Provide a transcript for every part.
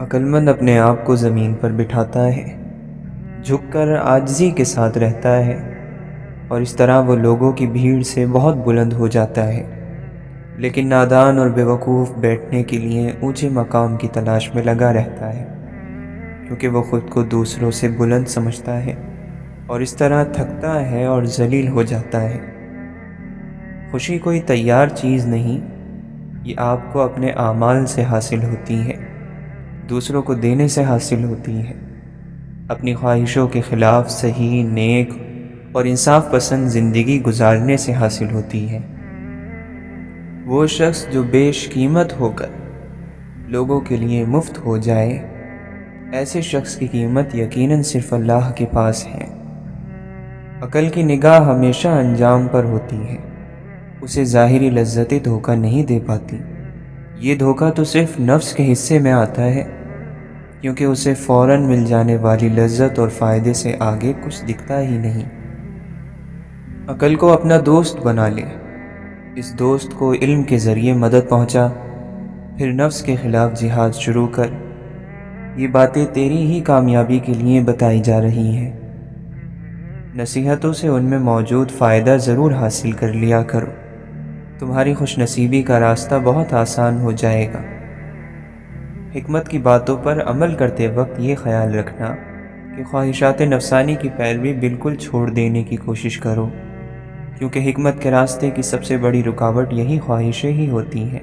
عقلمند اپنے آپ کو زمین پر بٹھاتا ہے، جھک کر عاجزی کے ساتھ رہتا ہے، اور اس طرح وہ لوگوں کی بھیڑ سے بہت بلند ہو جاتا ہے۔ لیکن نادان اور بیوقوف بیٹھنے کے لیے اونچے مقام کی تلاش میں لگا رہتا ہے، کیونکہ وہ خود کو دوسروں سے بلند سمجھتا ہے اور اس طرح تھکتا ہے اور ذلیل ہو جاتا ہے۔ خوشی کوئی تیار چیز نہیں، یہ آپ کو اپنے اعمال سے حاصل ہوتی ہے، دوسروں کو دینے سے حاصل ہوتی ہے، اپنی خواہشوں کے خلاف صحیح، نیک اور انصاف پسند زندگی گزارنے سے حاصل ہوتی ہے۔ وہ شخص جو بیش قیمت ہو کر لوگوں کے لیے مفت ہو جائے، ایسے شخص کی قیمت یقیناً صرف اللہ کے پاس ہے۔ عقل کی نگاہ ہمیشہ انجام پر ہوتی ہے، اسے ظاہری لذتیں دھوکہ نہیں دے پاتی۔ یہ دھوکہ تو صرف نفس کے حصے میں آتا ہے، کیونکہ اسے فوراً مل جانے والی لذت اور فائدے سے آگے کچھ دکھتا ہی نہیں۔ عقل کو اپنا دوست بنا لے، اس دوست کو علم کے ذریعے مدد پہنچا، پھر نفس کے خلاف جہاد شروع کر۔ یہ باتیں تیری ہی کامیابی کے لیے بتائی جا رہی ہیں۔ نصیحتوں سے ان میں موجود فائدہ ضرور حاصل کر لیا کرو، تمہاری خوش نصیبی کا راستہ بہت آسان ہو جائے گا۔ حکمت کی باتوں پر عمل کرتے وقت یہ خیال رکھنا کہ خواہشات نفسانی کی پیروی بالکل چھوڑ دینے کی کوشش کرو، کیونکہ حکمت کے راستے کی سب سے بڑی رکاوٹ یہی خواہشیں ہی ہوتی ہیں۔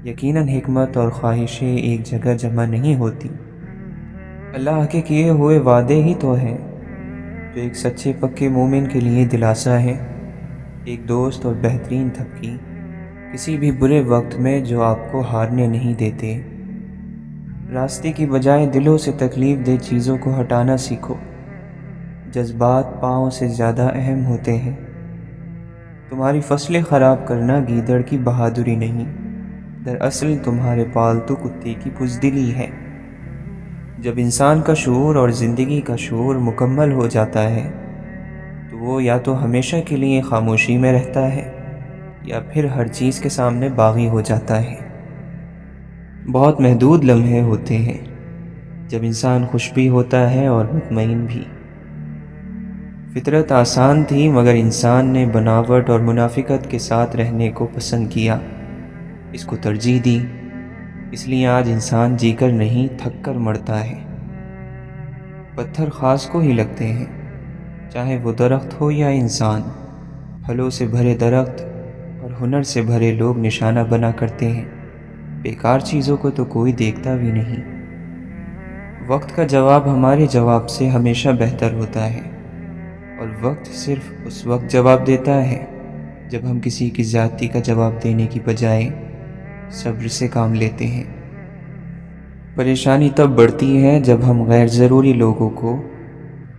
یقیناً حکمت اور خواہشیں ایک جگہ جمع نہیں ہوتی۔ اللہ کے کیے ہوئے وعدے ہی تو ہیں جو ایک سچے پکے مومن کے لیے دلاسا ہے، ایک دوست اور بہترین تھپکی کسی بھی برے وقت میں جو آپ کو ہارنے نہیں دیتے۔ راستے کی بجائے دلوں سے تکلیف دہ چیزوں کو ہٹانا سیکھو، جذبات پاؤں سے زیادہ اہم ہوتے ہیں۔ تمہاری فصلیں خراب کرنا گیدڑ کی بہادری نہیں، دراصل تمہارے پالتو کتے کی بزدلی ہے۔ جب انسان کا شعور اور زندگی کا شعور مکمل ہو جاتا ہے تو وہ یا تو ہمیشہ کے لیے خاموشی میں رہتا ہے یا پھر ہر چیز کے سامنے باغی ہو جاتا ہے۔ بہت محدود لمحے ہوتے ہیں جب انسان خوش بھی ہوتا ہے اور مطمئن بھی۔ فطرت آسان تھی، مگر انسان نے بناوٹ اور منافقت کے ساتھ رہنے کو پسند کیا، اس کو ترجیح دی، اس لیے آج انسان جی کر نہیں تھک کر مرتا ہے۔ پتھر خاص کو ہی لگتے ہیں، چاہے وہ درخت ہو یا انسان۔ پھلوں سے بھرے درخت اور ہنر سے بھرے لوگ نشانہ بنا کرتے ہیں، بیکار چیزوں کو تو کوئی دیکھتا بھی نہیں۔ وقت کا جواب ہمارے جواب سے ہمیشہ بہتر ہوتا ہے، اور وقت صرف اس وقت جواب دیتا ہے جب ہم کسی کی زیادتی کا جواب دینے کی بجائے صبر سے کام لیتے ہیں۔ پریشانی تب بڑھتی ہے جب ہم غیر ضروری لوگوں کو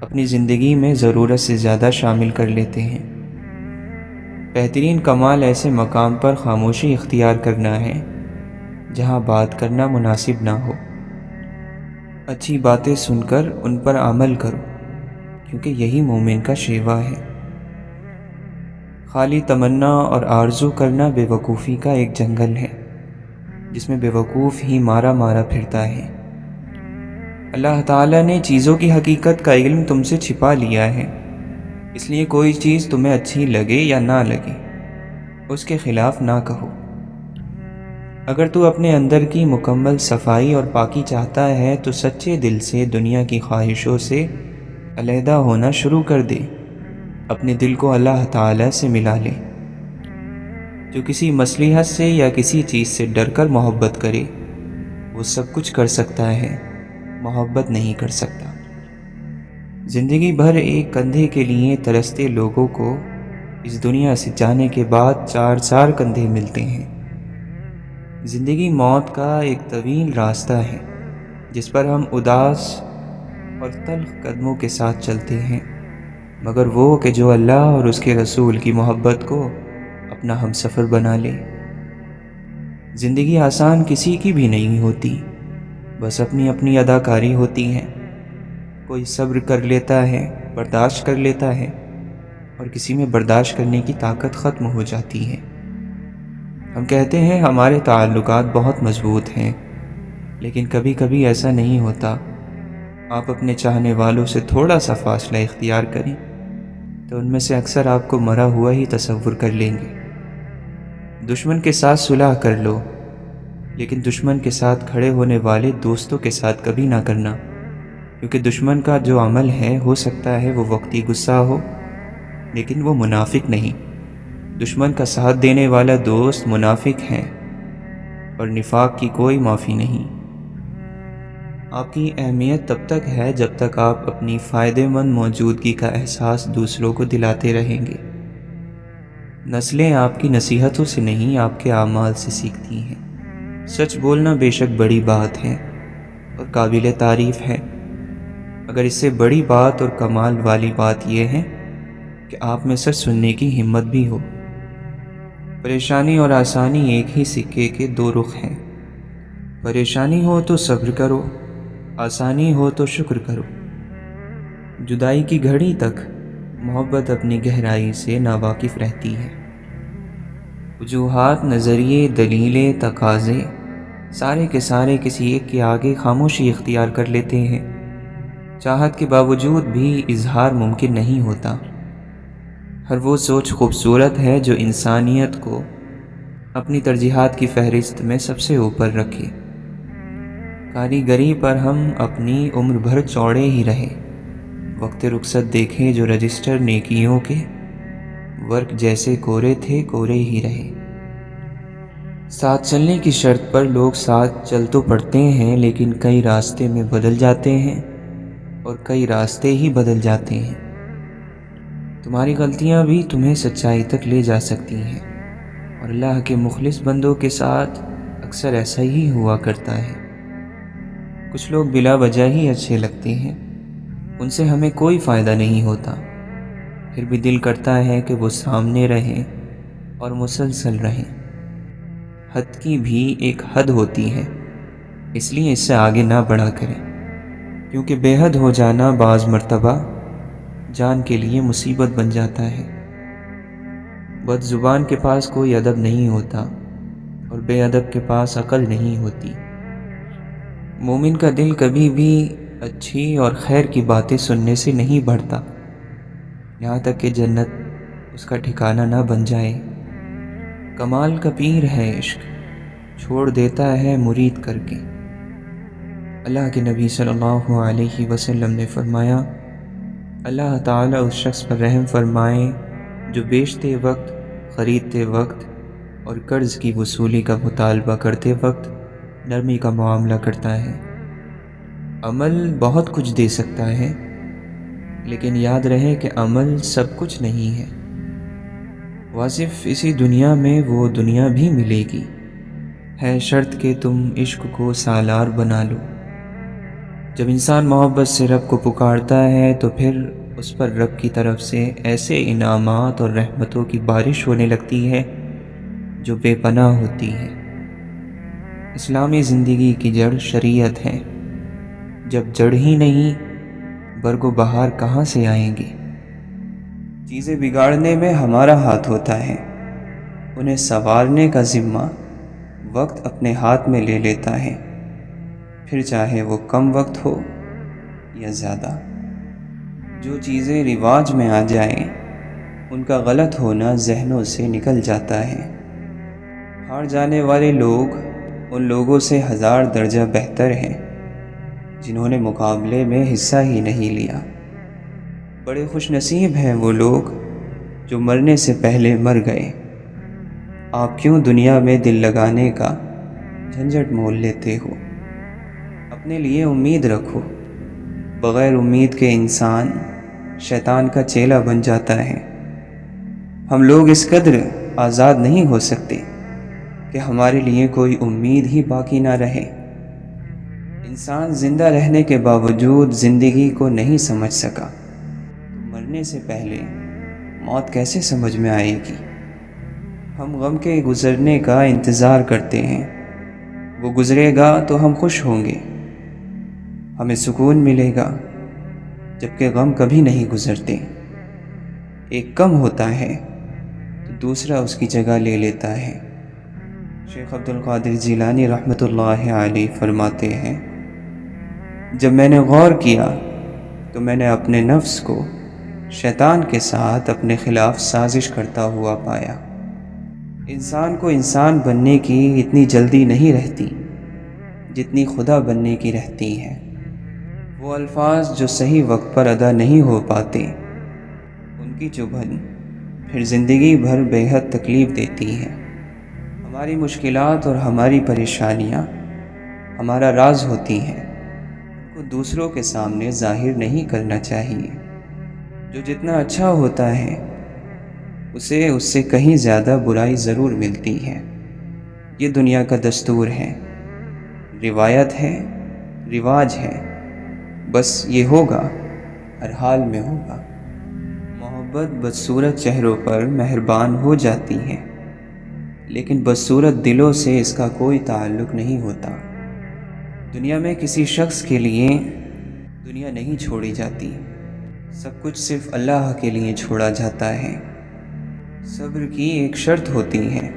اپنی زندگی میں ضرورت سے زیادہ شامل کر لیتے ہیں۔ بہترین کمال ایسے مقام پر خاموشی اختیار کرنا ہے جہاں بات کرنا مناسب نہ ہو۔ اچھی باتیں سن کر ان پر عمل کرو، کیونکہ یہی مومن کا شیوا ہے۔ خالی تمنا اور آرزو کرنا بے وقوفی کا ایک جنگل ہے جس میں بے وقوف ہی مارا مارا پھرتا ہے۔ اللہ تعالیٰ نے چیزوں کی حقیقت کا علم تم سے چھپا لیا ہے، اس لیے کوئی چیز تمہیں اچھی لگے یا نہ لگے اس کے خلاف نہ کہو۔ اگر تو اپنے اندر کی مکمل صفائی اور پاکی چاہتا ہے تو سچے دل سے دنیا کی خواہشوں سے علیحدہ ہونا شروع کر دے، اپنے دل کو اللہ تعالیٰ سے ملا لے۔ جو کسی مصلحت سے یا کسی چیز سے ڈر کر محبت کرے وہ سب کچھ کر سکتا ہے، محبت نہیں کر سکتا۔ زندگی بھر ایک کندھے کے لیے ترستے لوگوں کو اس دنیا سے جانے کے بعد چار چار کندھے ملتے ہیں۔ زندگی موت کا ایک طویل راستہ ہے جس پر ہم اداس اور تلخ قدموں کے ساتھ چلتے ہیں، مگر وہ کہ جو اللہ اور اس کے رسول کی محبت کو اپنا ہم سفر بنا لے۔ زندگی آسان کسی کی بھی نہیں ہوتی، بس اپنی اپنی اداکاری ہوتی ہے۔ کوئی صبر کر لیتا ہے، برداشت کر لیتا ہے، اور کسی میں برداشت کرنے کی طاقت ختم ہو جاتی ہے۔ ہم کہتے ہیں ہمارے تعلقات بہت مضبوط ہیں، لیکن کبھی کبھی ایسا نہیں ہوتا۔ آپ اپنے چاہنے والوں سے تھوڑا سا فاصلہ اختیار کریں تو ان میں سے اکثر آپ کو مرا ہوا ہی تصور کر لیں گے۔ دشمن کے ساتھ صلح کر لو، لیکن دشمن کے ساتھ کھڑے ہونے والے دوستوں کے ساتھ کبھی نہ کرنا، کیونکہ دشمن کا جو عمل ہے ہو سکتا ہے وہ وقتی غصہ ہو، لیکن وہ منافق نہیں۔ دشمن کا ساتھ دینے والا دوست منافق ہے، اور نفاق کی کوئی معافی نہیں۔ آپ کی اہمیت تب تک ہے جب تک آپ اپنی فائدہ مند موجودگی کا احساس دوسروں کو دلاتے رہیں گے۔ نسلیں آپ کی نصیحتوں سے نہیں، آپ کے اعمال سے سیکھتی ہیں۔ سچ بولنا بے شک بڑی بات ہے اور قابل تعریف ہے، مگر اس سے بڑی بات اور کمال والی بات یہ ہے کہ آپ میں سچ سننے کی ہمت بھی ہو۔ پریشانی اور آسانی ایک ہی سکے کے دو رخ ہیں۔ پریشانی ہو تو صبر کرو، آسانی ہو تو شکر کرو۔ جدائی کی گھڑی تک محبت اپنی گہرائی سے ناواقف رہتی ہے۔ وجوہات، نظریے، دلیلیں، تقاضے سارے کے سارے کسی ایک کے آگے خاموشی اختیار کر لیتے ہیں۔ چاہت کے باوجود بھی اظہار ممکن نہیں ہوتا۔ ہر وہ سوچ خوبصورت ہے جو انسانیت کو اپنی ترجیحات کی فہرست میں سب سے اوپر رکھے۔ کاریگری پر ہم اپنی عمر بھر چوڑے ہی رہے، وقت رخصت دیکھے جو رجسٹر نیکیوں کے ورق جیسے کورے تھے کورے ہی رہے۔ ساتھ چلنے کی شرط پر لوگ ساتھ چل تو پڑتے ہیں، لیکن کئی راستے میں بدل جاتے ہیں اور کئی راستے ہی بدل جاتے ہیں۔ تمہاری غلطیاں بھی تمہیں سچائی تک لے جا سکتی ہیں، اور اللہ کے مخلص بندوں کے ساتھ اکثر ایسا ہی ہوا کرتا ہے۔ کچھ لوگ بلا وجہ ہی اچھے لگتے ہیں، ان سے ہمیں کوئی فائدہ نہیں ہوتا، پھر بھی دل کرتا ہے کہ وہ سامنے رہیں اور مسلسل رہیں۔ حد کی بھی ایک حد ہوتی ہے، اس لیے اس سے آگے نہ بڑھا کریں، کیونکہ بے حد ہو جانا بعض مرتبہ جان کے لیے مصیبت بن جاتا ہے۔ بد زبان کے پاس کوئی ادب نہیں ہوتا، اور بے ادب کے پاس عقل نہیں ہوتی۔ مومن کا دل کبھی بھی اچھی اور خیر کی باتیں سننے سے نہیں بڑھتا، یہاں تک کہ جنت اس کا ٹھکانہ نہ بن جائے۔ کمال کا پیر ہے عشق، چھوڑ دیتا ہے مرید کر کے۔ اللہ کے نبی صلی اللہ علیہ وسلم نے فرمایا، اللہ تعالیٰ اس شخص پر رحم فرمائے جو بیچتے وقت، خریدتے وقت اور قرض کی وصولی کا مطالبہ کرتے وقت نرمی کا معاملہ کرتا ہے۔ عمل بہت کچھ دے سکتا ہے، لیکن یاد رہے کہ عمل سب کچھ نہیں ہے۔ واصف اسی دنیا میں وہ دنیا بھی ملے گی، ہے شرط کہ تم عشق کو سالار بنا لو۔ جب انسان محبت سے رب کو پکارتا ہے تو پھر اس پر رب کی طرف سے ایسے انعامات اور رحمتوں کی بارش ہونے لگتی ہے جو بے پناہ ہوتی ہے۔ اسلامی زندگی کی جڑ شریعت ہے، جب جڑ ہی نہیں برگ و بہار کہاں سے آئیں گے؟ چیزیں بگاڑنے میں ہمارا ہاتھ ہوتا ہے، انہیں سنوارنے کا ذمہ وقت اپنے ہاتھ میں لے لیتا ہے، پھر چاہے وہ کم وقت ہو یا زیادہ۔ جو چیزیں رواج میں آ جائیں ان کا غلط ہونا ذہنوں سے نکل جاتا ہے۔ ہار جانے والے لوگ ان لوگوں سے 1000 درجہ بہتر ہیں جنہوں نے مقابلے میں حصہ ہی نہیں لیا۔ بڑے خوش نصیب ہیں وہ لوگ جو مرنے سے پہلے مر گئے۔ آپ کیوں دنیا میں دل لگانے کا جھنجھٹ مول لیتے ہو؟ اپنے لیے امید رکھو، بغیر امید کے انسان شیطان کا چیلا بن جاتا ہے۔ ہم لوگ اس قدر آزاد نہیں ہو سکتے کہ ہمارے لیے کوئی امید ہی باقی نہ رہے۔ انسان زندہ رہنے کے باوجود زندگی کو نہیں سمجھ سکا، تو مرنے سے پہلے موت کیسے سمجھ میں آئے گی؟ ہم غم کے گزرنے کا انتظار کرتے ہیں، وہ گزرے گا تو ہم خوش ہوں گے، ہمیں سکون ملے گا، جبکہ غم کبھی نہیں گزرتے۔ ایک کم ہوتا ہے تو دوسرا اس کی جگہ لے لیتا ہے۔ شیخ عبد القادر جیلانی رحمۃ اللہ علیہ فرماتے ہیں، جب میں نے غور کیا تو میں نے اپنے نفس کو شیطان کے ساتھ اپنے خلاف سازش کرتا ہوا پایا۔ انسان کو انسان بننے کی اتنی جلدی نہیں رہتی جتنی خدا بننے کی رہتی ہے۔ وہ الفاظ جو صحیح وقت پر ادا نہیں ہو پاتے، ان کی چبھن پھر زندگی بھر بے حد تکلیف دیتی ہے۔ ہماری مشکلات اور ہماری پریشانیاں ہمارا راز ہوتی ہیں، ان کو دوسروں کے سامنے ظاہر نہیں کرنا چاہیے۔ جو جتنا اچھا ہوتا ہے اسے اس سے کہیں زیادہ برائی ضرور ملتی ہے۔ یہ دنیا کا دستور ہے، روایت ہے، رواج ہے، بس یہ ہوگا، ہر حال میں ہوگا۔ محبت بدصورت چہروں پر مہربان ہو جاتی ہے، لیکن بدصورت دلوں سے اس کا کوئی تعلق نہیں ہوتا۔ دنیا میں کسی شخص کے لیے دنیا نہیں چھوڑی جاتی، سب کچھ صرف اللہ کے لیے چھوڑا جاتا ہے۔ صبر کی ایک شرط ہوتی ہے،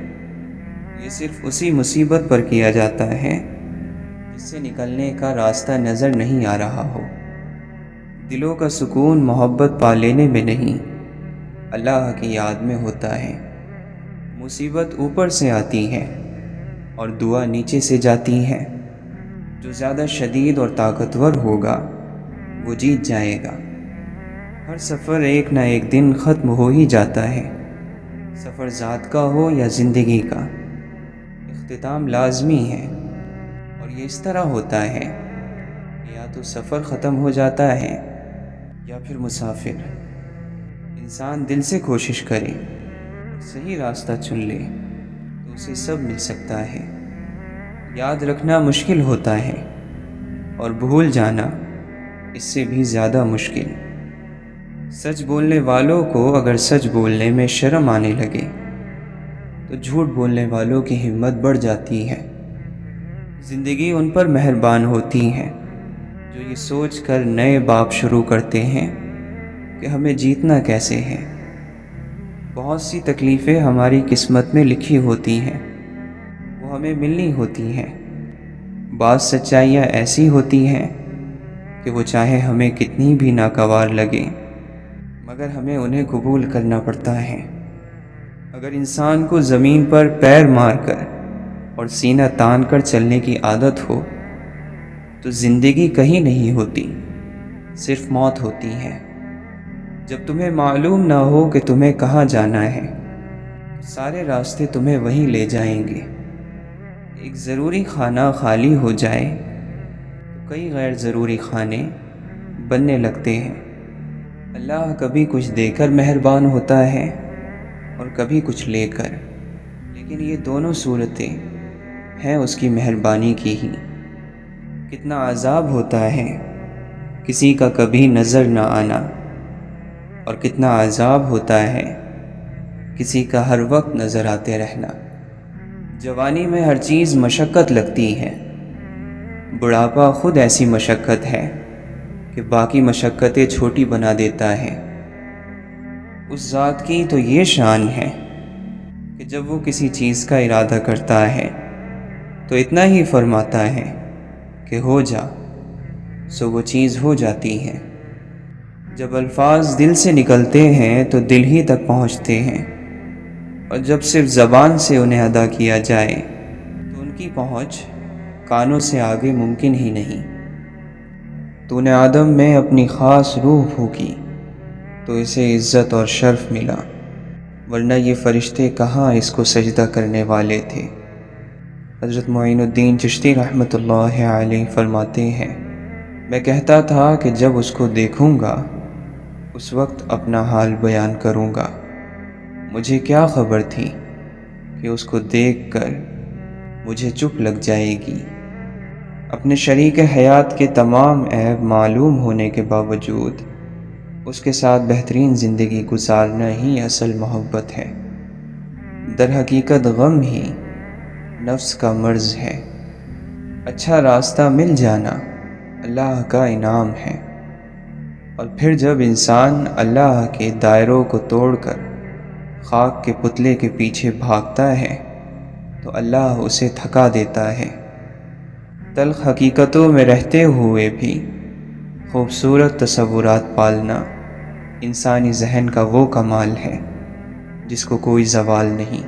یہ صرف اسی مصیبت پر کیا جاتا ہے جس سے نکلنے کا راستہ نظر نہیں آ رہا ہو۔ دلوں کا سکون محبت پا لینے میں نہیں، اللہ کی یاد میں ہوتا ہے۔ مصیبت اوپر سے آتی ہے اور دعا نیچے سے جاتی ہے۔ جو زیادہ شدید اور طاقتور ہوگا وہ جیت جائے گا۔ ہر سفر ایک نہ ایک دن ختم ہو ہی جاتا ہے، سفر ذات کا ہو یا زندگی کا، اختتام لازمی ہے۔ اور یہ اس طرح ہوتا ہے کہ یا تو سفر ختم ہو جاتا ہے یا پھر مسافر۔ انسان دل سے کوشش کرے، صحیح راستہ چن لے تو اسے سب مل سکتا ہے۔ یاد رکھنا مشکل ہوتا ہے اور بھول جانا اس سے بھی زیادہ مشکل۔ سچ بولنے والوں کو اگر سچ بولنے میں شرم آنے لگے تو جھوٹ بولنے والوں کی ہمت بڑھ جاتی ہے۔ زندگی ان پر مہربان ہوتی ہے جو یہ سوچ کر نئے باب شروع کرتے ہیں کہ ہمیں جیتنا کیسے ہے۔ بہت سی تکلیفیں ہماری قسمت میں لکھی ہوتی ہیں، وہ ہمیں ملنی ہوتی ہیں۔ بعض سچائیاں ایسی ہوتی ہیں کہ وہ چاہے ہمیں کتنی بھی ناگوار لگے مگر ہمیں انہیں قبول کرنا پڑتا ہے۔ اگر انسان کو زمین پر پیر مار کر اور سینہ تان کر چلنے کی عادت ہو تو زندگی کہیں نہیں ہوتی، صرف موت ہوتی ہے۔ جب تمہیں معلوم نہ ہو کہ تمہیں کہاں جانا ہے تو سارے راستے تمہیں وہیں لے جائیں گے۔ ایک ضروری کھانا خالی ہو جائے تو کئی غیر ضروری کھانے بننے لگتے ہیں۔ اللہ کبھی کچھ دے کر مہربان ہوتا ہے اور کبھی کچھ لے کر، لیکن یہ دونوں صورتیں ہیں اس کی مہربانی کی ہی۔ کتنا عذاب ہوتا ہے کسی کا کبھی نظر نہ آنا، اور کتنا عذاب ہوتا ہے کسی کا ہر وقت نظر آتے رہنا۔ جوانی میں ہر چیز مشقت لگتی ہے، بڑھاپا خود ایسی مشقت ہے کہ باقی مشقتیں چھوٹی بنا دیتا ہے۔ اس ذات کی تو یہ شان ہے کہ جب وہ کسی چیز کا ارادہ کرتا ہے تو اتنا ہی فرماتا ہے کہ ہو جا، سو وہ چیز ہو جاتی ہے۔ جب الفاظ دل سے نکلتے ہیں تو دل ہی تک پہنچتے ہیں، اور جب صرف زبان سے انہیں ادا کیا جائے تو ان کی پہنچ کانوں سے آگے ممکن ہی نہیں۔ تو نے آدم میں اپنی خاص روح پھونکی تو اسے عزت اور شرف ملا، ورنہ یہ فرشتے کہاں اس کو سجدہ کرنے والے تھے۔ حضرت معین الدین چشتی رحمۃ اللہ علیہ فرماتے ہیں، میں کہتا تھا کہ جب اس کو دیکھوں گا اس وقت اپنا حال بیان کروں گا۔ مجھے کیا خبر تھی کہ اس کو دیکھ کر مجھے چپ لگ جائے گی۔ اپنے شریک حیات کے تمام عیب معلوم ہونے کے باوجود اس کے ساتھ بہترین زندگی گزارنا ہی اصل محبت ہے۔ در حقیقت غم ہی نفس کا مرض ہے۔ اچھا راستہ مل جانا اللہ کا انعام ہے، اور پھر جب انسان اللہ کے دائروں کو توڑ کر خاک کے پتلے کے پیچھے بھاگتا ہے تو اللہ اسے تھکا دیتا ہے۔ تلخ حقیقتوں میں رہتے ہوئے بھی خوبصورت تصورات پالنا انسانی ذہن کا وہ کمال ہے جس کو کوئی زوال نہیں۔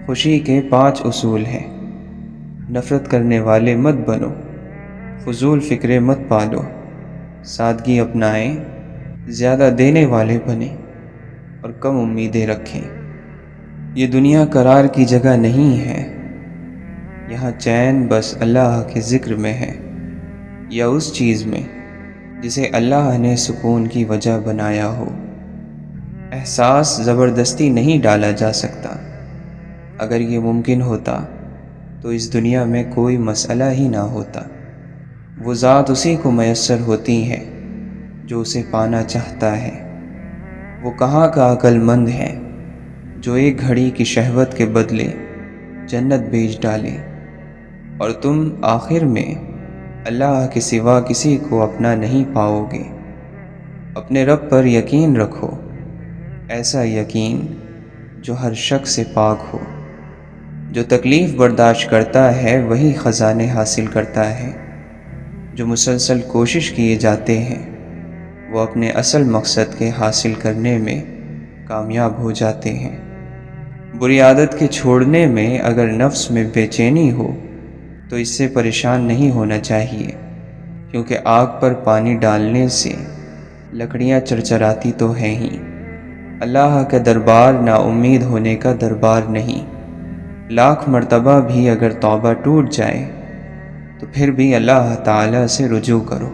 خوشی کے 5 اصول ہیں۔ نفرت کرنے والے مت بنو، فضول فکرے مت پالو، سادگی اپنائیں، زیادہ دینے والے بنیں اور کم امیدیں رکھیں۔ یہ دنیا قرار کی جگہ نہیں ہے، یہاں چین بس اللہ کے ذکر میں ہے، یا اس چیز میں جسے اللہ نے سکون کی وجہ بنایا ہو۔ احساس زبردستی نہیں ڈالا جا سکتا۔ اگر یہ ممکن ہوتا تو اس دنیا میں کوئی مسئلہ ہی نہ ہوتا۔ وہ ذات اسی کو میسر ہوتی ہے جو اسے پانا چاہتا ہے۔ وہ کہاں کا عقل مند ہے جو ایک گھڑی کی شہوت کے بدلے جنت بیچ ڈالے، اور تم آخر میں اللہ کے سوا کسی کو اپنا نہیں پاؤ گے۔ اپنے رب پر یقین رکھو، ایسا یقین جو ہر شک سے پاک ہو۔ جو تکلیف برداشت کرتا ہے وہی خزانے حاصل کرتا ہے۔ جو مسلسل کوشش کیے جاتے ہیں وہ اپنے اصل مقصد کے حاصل کرنے میں کامیاب ہو جاتے ہیں۔ بری عادت کے چھوڑنے میں اگر نفس میں بے چینی ہو تو اس سے پریشان نہیں ہونا چاہیے، کیونکہ آگ پر پانی ڈالنے سے لکڑیاں چرچراتی تو ہیں ہی۔ اللہ کا دربار نا امید ہونے کا دربار نہیں۔ لاکھ مرتبہ بھی اگر توبہ ٹوٹ جائے تو پھر بھی اللہ تعالیٰ سے رجوع کرو۔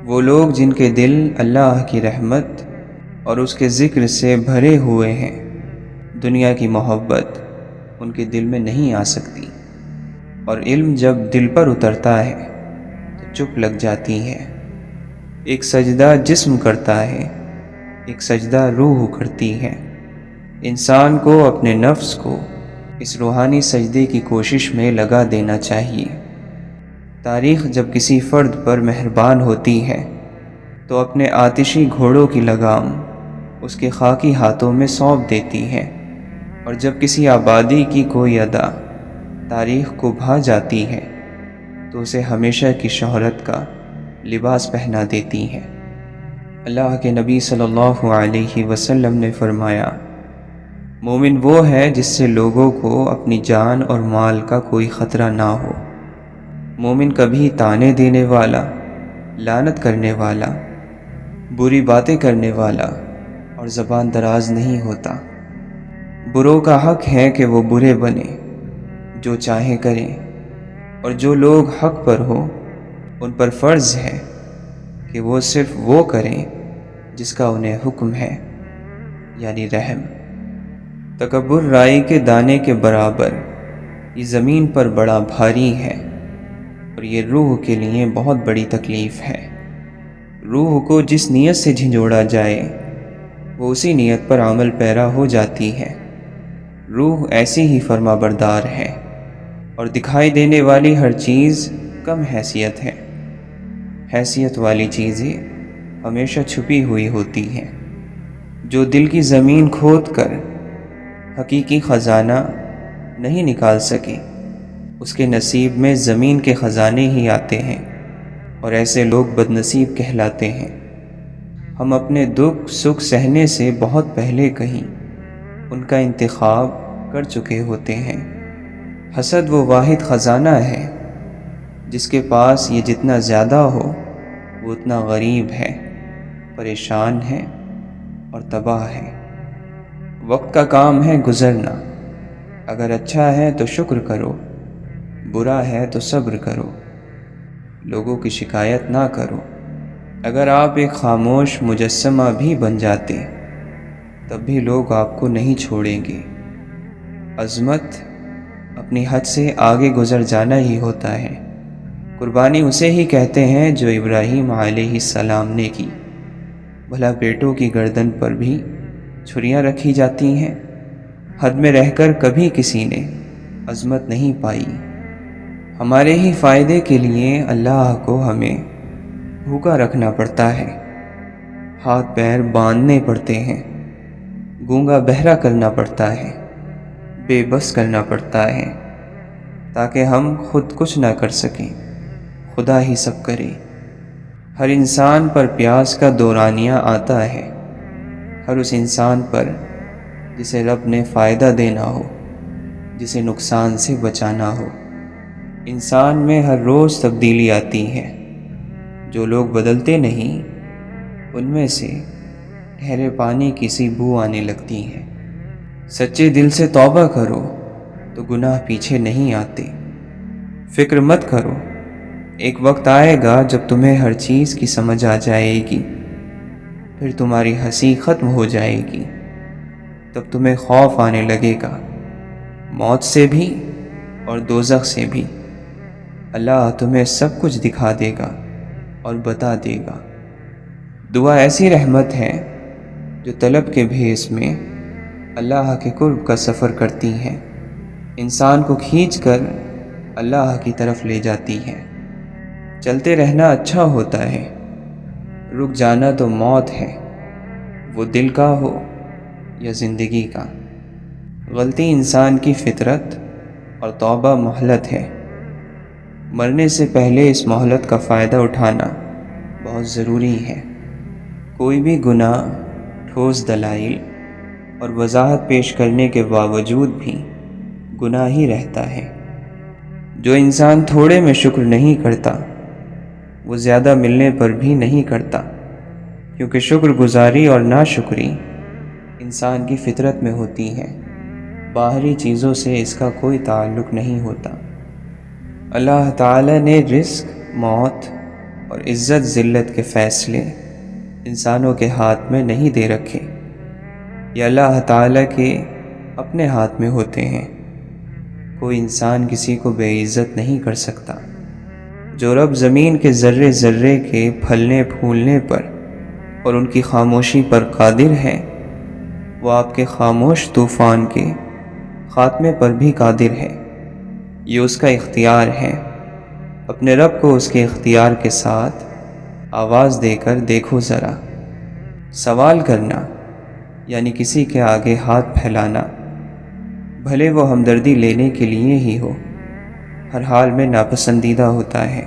وہ لوگ جن کے دل اللہ کی رحمت اور اس کے ذکر سے بھرے ہوئے ہیں، دنیا کی محبت ان کے دل میں نہیں آ سکتی، اور علم جب دل پر اترتا ہے تو چپ لگ جاتی ہے۔ ایک سجدہ جسم کرتا ہے، ایک سجدہ روح کرتی ہے۔ انسان کو اپنے نفس کو اس روحانی سجدے کی کوشش میں لگا دینا چاہیے۔ تاریخ جب کسی فرد پر مہربان ہوتی ہے تو اپنے آتشی گھوڑوں کی لگام اس کے خاکی ہاتھوں میں سونپ دیتی ہے، اور جب کسی آبادی کی کوئی ادا تاریخ کو بھا جاتی ہے تو اسے ہمیشہ کی شہرت کا لباس پہنا دیتی ہے۔ اللہ کے نبی صلی اللہ علیہ وسلم نے فرمایا، مومن وہ ہے جس سے لوگوں کو اپنی جان اور مال کا کوئی خطرہ نہ ہو۔ مومن کبھی تانے دینے والا، لعنت کرنے والا، بری باتیں کرنے والا اور زبان دراز نہیں ہوتا۔ بروں کا حق ہے کہ وہ برے بنیں، جو چاہیں کریں، اور جو لوگ حق پر ہو ان پر فرض ہے کہ وہ صرف وہ کریں جس کا انہیں حکم ہے، یعنی رحم۔ تکبر رائی کے دانے کے برابر یہ زمین پر بڑا بھاری ہے، اور یہ روح کے لیے بہت بڑی تکلیف ہے۔ روح کو جس نیت سے جھنجھوڑا جائے وہ اسی نیت پر عمل پیرا ہو جاتی ہے۔ روح ایسی ہی فرما بردار ہے، اور دکھائی دینے والی ہر چیز کم حیثیت ہے۔ حیثیت والی چیزیں ہمیشہ چھپی ہوئی ہوتی ہیں۔ جو دل کی زمین کھود کر حقیقی خزانہ نہیں نکال سکے اس کے نصیب میں زمین کے خزانے ہی آتے ہیں، اور ایسے لوگ بدنصیب کہلاتے ہیں۔ ہم اپنے دکھ سکھ سہنے سے بہت پہلے کہیں ان کا انتخاب کر چکے ہوتے ہیں۔ حسد وہ واحد خزانہ ہے جس کے پاس یہ جتنا زیادہ ہو وہ اتنا غریب ہے، پریشان ہے اور تباہ ہے۔ وقت کا کام ہے گزرنا، اگر اچھا ہے تو شکر کرو، برا ہے تو صبر کرو، لوگوں کی شکایت نہ کرو۔ اگر آپ ایک خاموش مجسمہ بھی بن جاتے تب بھی لوگ آپ کو نہیں چھوڑیں گے۔ عظمت اپنی حد سے آگے گزر جانا ہی ہوتا ہے۔ قربانی اسے ہی کہتے ہیں جو ابراہیم علیہ السلام نے کی۔ بھلا بیٹوں کی گردن پر بھی چھریاں رکھی جاتی ہیں؟ حد میں رہ کر کبھی کسی نے عظمت نہیں پائی۔ ہمارے ہی فائدے کے لیے اللہ کو ہمیں بھوکا رکھنا پڑتا ہے، ہاتھ پیر باندھنے پڑتے ہیں، گونگا بہرا کرنا پڑتا ہے، بے بس کرنا پڑتا ہے، تاکہ ہم خود کچھ نہ کر سکیں، خدا ہی سب کرے۔ ہر انسان پر پیاس کا دورانیہ آتا ہے، ہر اس انسان پر جسے رب نے فائدہ دینا ہو، جسے نقصان سے بچانا ہو۔ انسان میں ہر روز تبدیلی آتی ہے، جو لوگ بدلتے نہیں ان میں سے ٹھہرے پانی کی سی بو آنے لگتی ہے۔ سچے دل سے توبہ کرو تو گناہ پیچھے نہیں آتے۔ فکر مت کرو، ایک وقت آئے گا جب تمہیں ہر چیز کی سمجھ آ جائے گی، پھر تمہاری ہنسی ختم ہو جائے گی، تب تمہیں خوف آنے لگے گا، موت سے بھی اور دوزخ سے بھی۔ اللہ تمہیں سب کچھ دکھا دے گا اور بتا دے گا۔ دعا ایسی رحمت ہے جو طلب کے بھیس میں اللہ کے قرب کا سفر کرتی ہے، انسان کو کھینچ کر اللہ کی طرف لے جاتی ہے۔ چلتے رہنا اچھا ہوتا ہے، رک جانا تو موت ہے، وہ دل کا ہو یا زندگی کا۔ غلطی انسان کی فطرت اور توبہ مہلت ہے۔ مرنے سے پہلے اس مہلت کا فائدہ اٹھانا بہت ضروری ہے۔ کوئی بھی گناہ ٹھوس دلائل اور وضاحت پیش کرنے کے باوجود بھی گناہ ہی رہتا ہے۔ جو انسان تھوڑے میں شکر نہیں کرتا وہ زیادہ ملنے پر بھی نہیں کرتا، کیونکہ شکر گزاری اور ناشکری انسان کی فطرت میں ہوتی ہے، باہری چیزوں سے اس کا کوئی تعلق نہیں ہوتا۔ اللہ تعالی نے رزق، موت اور عزت ذلت کے فیصلے انسانوں کے ہاتھ میں نہیں دے رکھے، یہ اللہ تعالی کے اپنے ہاتھ میں ہوتے ہیں۔ کوئی انسان کسی کو بے عزت نہیں کر سکتا۔ جو رب زمین کے ذرے ذرے کے پھلنے پھولنے پر اور ان کی خاموشی پر قادر ہے، وہ آپ کے خاموش طوفان کے خاتمے پر بھی قادر ہے۔ یہ اس کا اختیار ہے۔ اپنے رب کو اس کے اختیار کے ساتھ آواز دے کر دیکھو ذرا۔ سوال کرنا یعنی کسی کے آگے ہاتھ پھیلانا، بھلے وہ ہمدردی لینے کے لیے ہی ہو، ہر حال میں ناپسندیدہ ہوتا ہے۔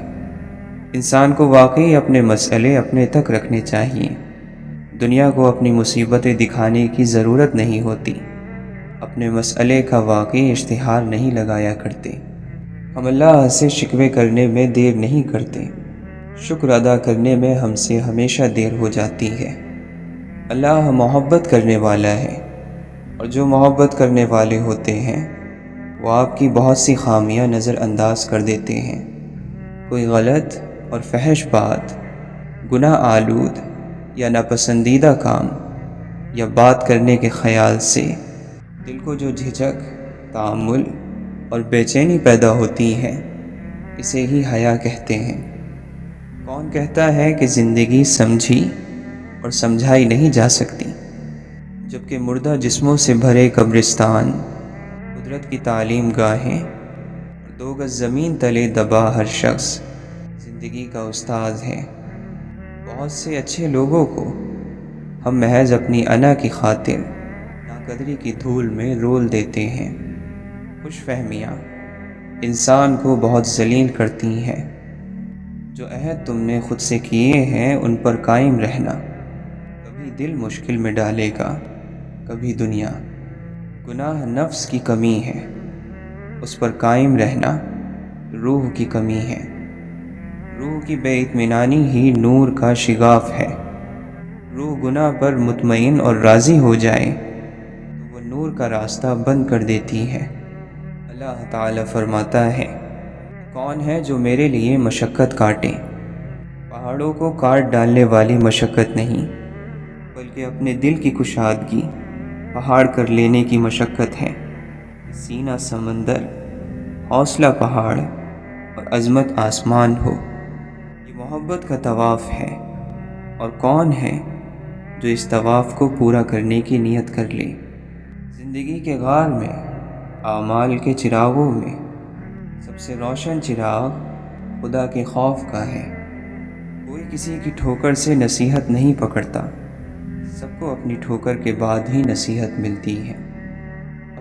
انسان کو واقعی اپنے مسئلے اپنے تک رکھنے چاہیے۔ دنیا کو اپنی مصیبتیں دکھانے کی ضرورت نہیں ہوتی۔ اپنے مسئلے کا واقعی اشتہار نہیں لگایا کرتے۔ ہم اللہ سے شکوے کرنے میں دیر نہیں کرتے، شکر ادا کرنے میں ہم سے ہمیشہ دیر ہو جاتی ہے۔ اللہ محبت کرنے والا ہے، اور جو محبت کرنے والے ہوتے ہیں وہ آپ کی بہت سی خامیاں نظر انداز کر دیتے ہیں۔ کوئی غلط اور فحش بات، گناہ آلود یا ناپسندیدہ کام یا بات کرنے کے خیال سے دل کو جو جھجک، تامل اور بے چینی پیدا ہوتی ہے، اسے ہی حیا کہتے ہیں۔ کون کہتا ہے کہ زندگی سمجھی اور سمجھائی نہیں جا سکتی، جبکہ مردہ جسموں سے بھرے قبرستان، قدرت کی تعلیم گاہیں اور 2 گز زمین تلے دبا ہر شخص زندگی کا استاد ہے۔ بہت سے اچھے لوگوں کو ہم محض اپنی انا کی خاطر ناقدری کی دھول میں رول دیتے ہیں۔ خوش فہمیاں انسان کو بہت ذلیل کرتی ہیں۔ جو عہد تم نے خود سے کیے ہیں ان پر قائم رہنا، کبھی دل مشکل میں ڈالے گا، کبھی دنیا۔ گناہ نفس کی کمی ہے، اس پر قائم رہنا روح کی کمی ہے۔ روح کی بے اطمینانی ہی نور کا شگاف ہے۔ روح گناہ پر مطمئن اور راضی ہو جائے تو وہ نور کا راستہ بند کر دیتی ہے۔ اللہ تعالی فرماتا ہے، کون ہے جو میرے لیے مشقت کاٹے؟ پہاڑوں کو کاٹ ڈالنے والی مشقت نہیں، بلکہ اپنے دل کی کشادگی پہاڑ کر لینے کی مشقت ہے۔ سینہ سمندر، حوصلہ پہاڑ اور عظمت آسمان ہو، یہ محبت کا طواف ہے۔ اور کون ہے جو اس طواف کو پورا کرنے کی نیت کر لے؟ زندگی کے غار میں، اعمال کے چراغوں میں سب سے روشن چراغ خدا کے خوف کا ہے۔ کوئی کسی کی ٹھوکر سے نصیحت نہیں پکڑتا، سب کو اپنی ٹھوکر کے بعد ہی نصیحت ملتی ہے۔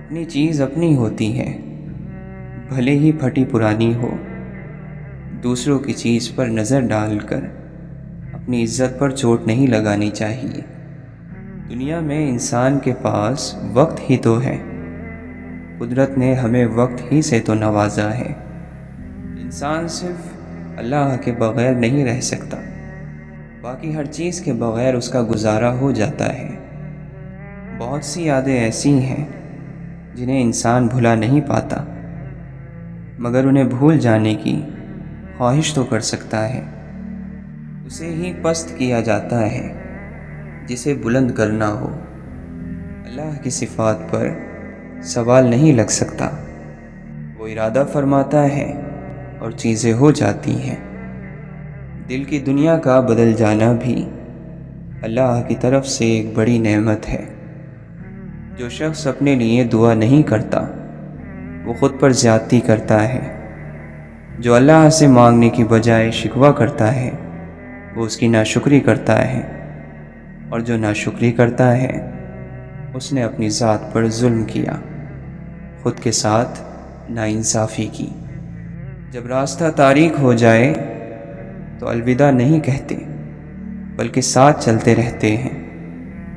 اپنی چیز اپنی ہوتی ہے، بھلے ہی پھٹی پرانی ہو۔ دوسروں کی چیز پر نظر ڈال کر اپنی عزت پر چوٹ نہیں لگانی چاہیے۔ دنیا میں انسان کے پاس وقت ہی تو ہے، قدرت نے ہمیں وقت ہی سے تو نوازا ہے۔ انسان صرف اللہ کے بغیر نہیں رہ سکتا، باقی ہر چیز کے بغیر اس کا گزارا ہو جاتا ہے۔ بہت سی یادیں ایسی ہیں جنہیں انسان بھلا نہیں پاتا، مگر انہیں بھول جانے کی خواہش تو کر سکتا ہے۔ اسے ہی پست کیا جاتا ہے جسے بلند کرنا ہو۔ اللہ کی صفات پر سوال نہیں لگ سکتا، وہ ارادہ فرماتا ہے اور چیزیں ہو جاتی ہیں۔ دل کی دنیا کا بدل جانا بھی اللہ کی طرف سے ایک بڑی نعمت ہے۔ جو شخص اپنے لیے دعا نہیں کرتا وہ خود پر زیادتی کرتا ہے۔ جو اللہ سے مانگنے کی بجائے شکوہ کرتا ہے وہ اس کی ناشکری کرتا ہے، اور جو ناشکری کرتا ہے اس نے اپنی ذات پر ظلم کیا، خود کے ساتھ ناانصافی کی۔ جب راستہ تاریک ہو جائے تو الوداع نہیں کہتے بلکہ ساتھ چلتے رہتے ہیں۔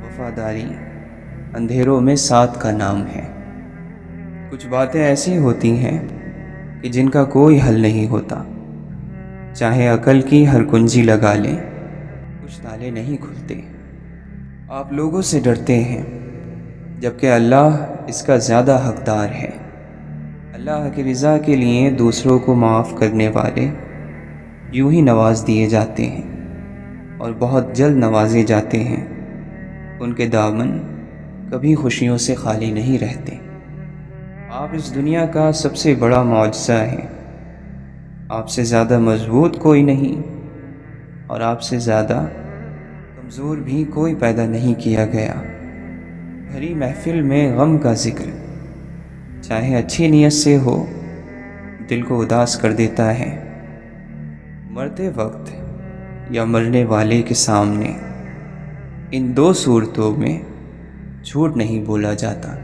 وفاداری اندھیروں میں ساتھ کا نام ہے۔ کچھ باتیں ایسی ہوتی ہیں کہ جن کا کوئی حل نہیں ہوتا، چاہے عقل کی ہر کنجی لگا لیں کچھ تالے نہیں کھلتے۔ آپ لوگوں سے ڈرتے ہیں جبکہ اللہ اس کا زیادہ حقدار ہے۔ اللہ کی رضا کے لیے دوسروں کو معاف کرنے والے یوں ہی نواز دیے جاتے ہیں اور بہت جلد نوازے جاتے ہیں۔ ان کے دامن کبھی خوشیوں سے خالی نہیں رہتے۔ آپ اس دنیا کا سب سے بڑا معجزہ ہیں۔ آپ سے زیادہ مضبوط کوئی نہیں اور آپ سے زیادہ کمزور بھی کوئی پیدا نہیں کیا گیا۔ بھری محفل میں غم کا ذکر چاہے اچھی نیت سے ہو دل کو اداس کر دیتا ہے۔ مرتے وقت یا مرنے والے کے سامنے ان دو صورتوں میں جھوٹ نہیں بولا جاتا۔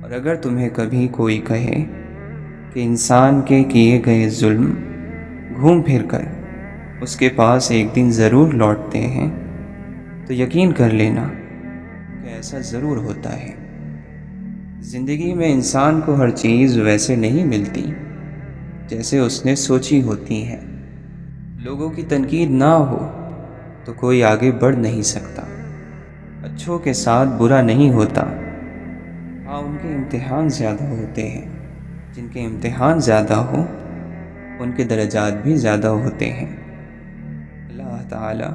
اور اگر تمہیں کبھی کوئی کہے کہ انسان کے کیے گئے ظلم گھوم پھر کر اس کے پاس ایک دن ضرور لوٹتے ہیں تو یقین کر لینا کہ ایسا ضرور ہوتا ہے۔ زندگی میں انسان کو ہر چیز ویسے نہیں ملتی جیسے اس نے سوچی ہوتی ہے۔ لوگوں کی تنقید نہ ہو تو کوئی آگے بڑھ نہیں سکتا۔ اچھوں کے ساتھ برا نہیں ہوتا، ہاں ان کے امتحان زیادہ ہوتے ہیں۔ جن کے امتحان زیادہ ہو ان کے درجات بھی زیادہ ہوتے ہیں۔ اللہ تعالیٰ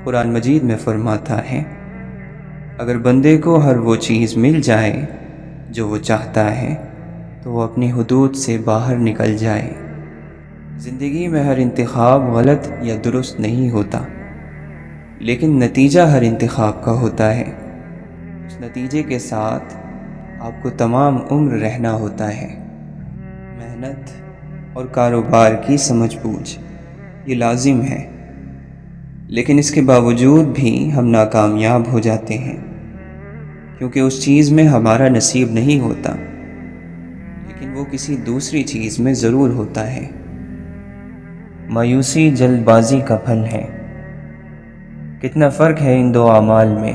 قرآن مجید میں فرماتا ہے، اگر بندے کو ہر وہ چیز مل جائے جو وہ چاہتا ہے تو وہ اپنی حدود سے باہر نکل جائے۔ زندگی میں ہر انتخاب غلط یا درست نہیں ہوتا، لیکن نتیجہ ہر انتخاب کا ہوتا ہے۔ اس نتیجے کے ساتھ آپ کو تمام عمر رہنا ہوتا ہے۔ محنت اور کاروبار کی سمجھ بوجھ یہ لازم ہے، لیکن اس کے باوجود بھی ہم ناکامیاب ہو جاتے ہیں، کیونکہ اس چیز میں ہمارا نصیب نہیں ہوتا، لیکن وہ کسی دوسری چیز میں ضرور ہوتا ہے۔ مایوسی جلد بازی کا پھل ہے۔ کتنا فرق ہے ان دو اعمال میں،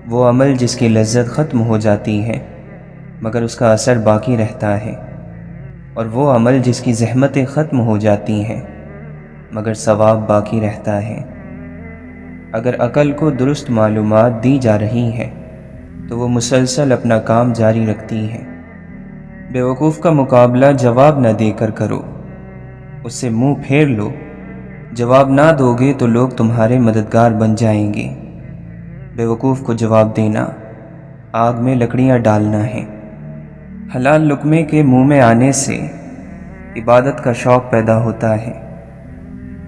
وہ عمل جس کی لذت ختم ہو جاتی ہے مگر اس کا اثر باقی رہتا ہے، اور وہ عمل جس کی زحمتیں ختم ہو جاتی ہیں مگر ثواب باقی رہتا ہے۔ اگر عقل کو درست معلومات دی جا رہی ہیں تو وہ مسلسل اپنا کام جاری رکھتی ہے۔ بیوقوف کا مقابلہ جواب نہ دے کر کرو، اس سے منہ پھیر لو۔ جواب نہ دو گے تو لوگ تمہارے مددگار بن جائیں گے۔ بیوقوف کو جواب دینا آگ میں لکڑیاں ڈالنا ہے۔ حلال لقمے کے منہ میں آنے سے عبادت کا شوق پیدا ہوتا ہے۔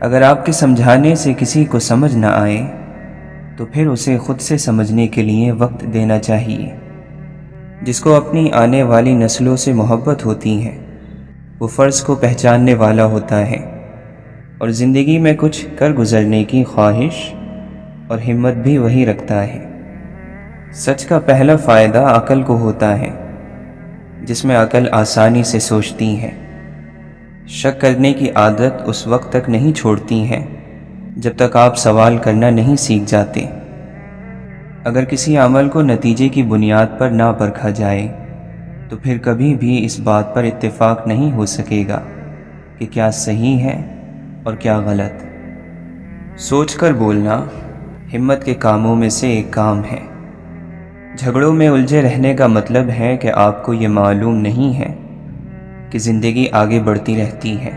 اگر آپ کے سمجھانے سے کسی کو سمجھ نہ آئے تو پھر اسے خود سے سمجھنے کے لیے وقت دینا چاہیے۔ جس کو اپنی آنے والی نسلوں سے محبت ہوتی ہے وہ فرض کو پہچاننے والا ہوتا ہے، اور زندگی میں کچھ کر گزرنے کی خواہش اور ہمت بھی وہی رکھتا ہے۔ سچ کا پہلا فائدہ عقل کو ہوتا ہے، جس میں عقل آسانی سے سوچتی ہے۔ شک کرنے کی عادت اس وقت تک نہیں چھوڑتی ہیں جب تک آپ سوال کرنا نہیں سیکھ جاتے۔ اگر کسی عمل کو نتیجے کی بنیاد پر نہ پرکھا جائے تو پھر کبھی بھی اس بات پر اتفاق نہیں ہو سکے گا کہ کیا صحیح ہے اور کیا غلط۔ سوچ کر بولنا ہمت کے کاموں میں سے ایک کام ہے۔ جھگڑوں میں الجھے رہنے کا مطلب ہے کہ آپ کو یہ معلوم نہیں ہے کہ زندگی آگے بڑھتی رہتی ہے۔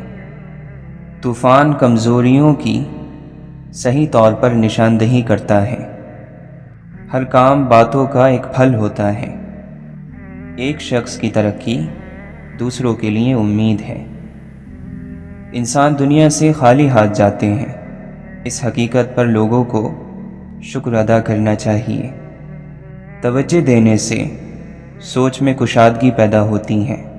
طوفان کمزوریوں کی صحیح طور پر نشاندہی کرتا ہے۔ ہر کام باتوں کا ایک پھل ہوتا ہے۔ ایک شخص کی ترقی دوسروں کے لیے امید ہے۔ انسان دنیا سے خالی ہاتھ جاتے ہیں، اس حقیقت پر لوگوں کو شکر ادا کرنا چاہیے۔ توجہ دینے سے سوچ میں کشادگی پیدا ہوتی ہے۔